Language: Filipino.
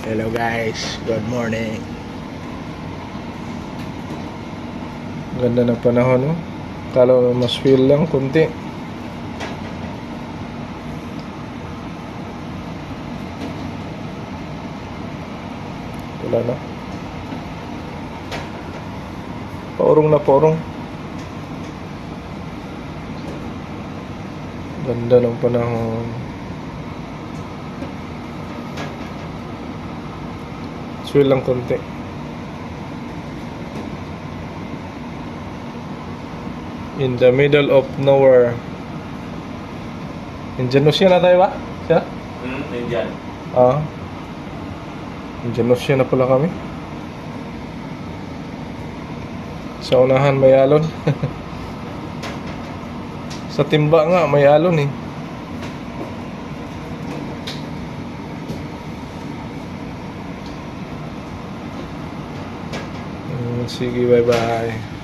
Hello guys, good morning. Ganda ng panahon, no? Kala mas feel lang kunti. Wala na. Paurong na paurong. Ganda ng panahon. Feel lang kunti. In the middle of nowhere. Indian Ocean na tayo ba? Siya? Indian. Indian Ocean na pala kami. Sa unahan may alon. Sa timba nga may alon eh. Sige, bye bye.